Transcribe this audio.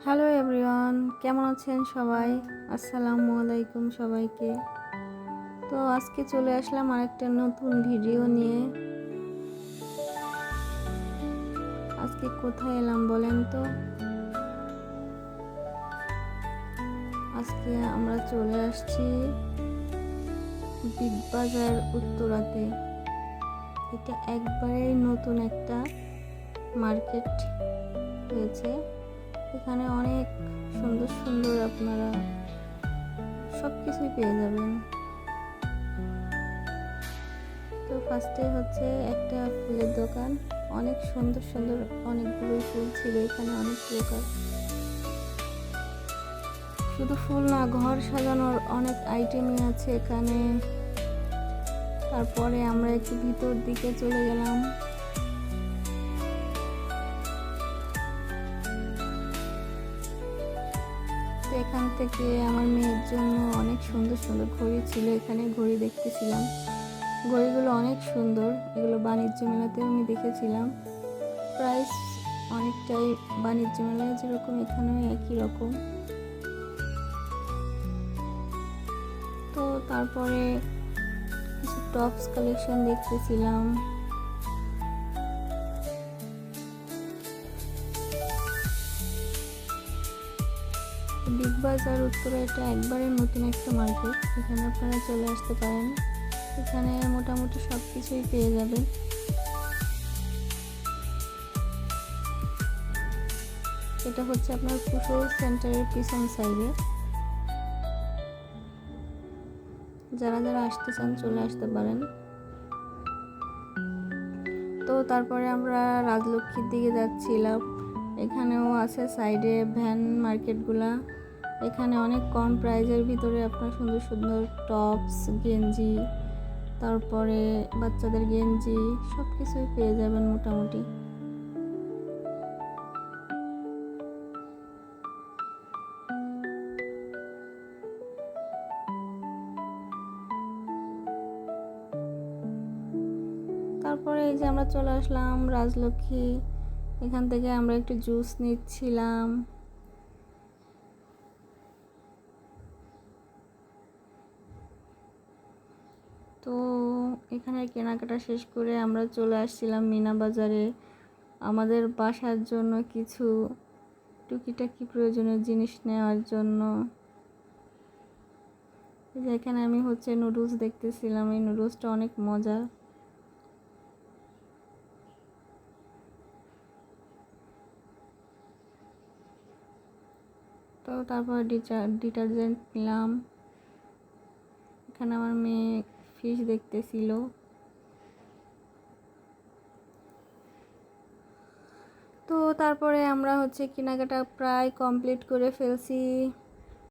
Hello everyone, কেমন আছেন সবাই? আসসালামু আলাইকুম সবাইকে। তো আজকে চলে আসলাম আরেকটা নতুন ভিডিও নিয়ে। আজকে কোথায় এলাম বলেন তো? আজকে আমরা চলে আসছি বিগ বাজার উত্তরাতে। এটা একবারেই নতুন একটা মার্কেট হয়েছে। এখানে অনেক সুন্দর সুন্দর আপনারা সব কিছুই পেয়ে যাবেন। তো ফার্স্টে হচ্ছে একটা ফুলের দোকান, অনেক সুন্দর সুন্দর অনেকগুলো ফুল ছিল এখানে, অনেক প্রকার। শুধু ফুল না, ঘর সাজানোর অনেক আইটেমই আছে এখানে। তারপরে আমরা একটু ভিতর দিকে চলে গেলাম। তো এখান থেকে আমার মেয়ের জন্য অনেক সুন্দর সুন্দর ঘড়ি ছিল, এখানে ঘড়ি দেখতেছিলাম। ঘড়িগুলো অনেক সুন্দর, এগুলো বাণিজ্য মেলাতেও আমি দেখেছিলাম। প্রাইস অনেকটাই বাণিজ্য মেলায় যেরকম এখানেও একই রকম। তো তারপরে কিছু টপস কালেকশন দেখতেছিলাম। বিগ বাজার উত্তরে এটা একবারে নতুন একটা মার্কেট, এখানে আপনারা চলে আসতে পারেন। এখানে মোটামুটি সব কিছুই পেয়ে যাবেন। এটা হচ্ছে আপনার কুশল সেন্টারের পিছন সাইডে। যারা যারা আসতে চান চলে আসতে পারেন। তো তারপরে আমরা রাজলক্ষ্মীর দিকে যাচ্ছিলাম। এখানেও আছে সাইডে ভ্যান মার্কেটগুলা। এখানে অনেক কম প্রাইজের ভিতরে আপনার সুন্দর সুন্দর টপস, গেঞ্জি, তারপরে বাচ্চাদের গেঞ্জি সব কিছুই পেয়ে যাবেন মোটামুটি। তারপরে এই যে আমরা চলে আসলাম রাজলক্ষ্মী। এখান থেকে আমরা একটু জুস নিচ্ছিলাম। তো এখানে কেনাকাটা শেষ করে আমরা চলে আসছিলাম মিনা বাজারে আমাদের বাসার জন্য কিছু টুকিটাকি প্রয়োজনীয় জিনিস নেওয়ার জন্য। যেখানে আমি হচ্ছে নুডলস দেখতেছিলাম, এই নুডলসটা অনেক মজা। তো তারপর ডিটারজেন্ট নিলাম। এখানে আমার মেয়ে ফিশ দেখতেছিল। তো তারপরে আমরা হচ্ছে কেনাকাটা প্রায় কমপ্লিট করে ফেলছি।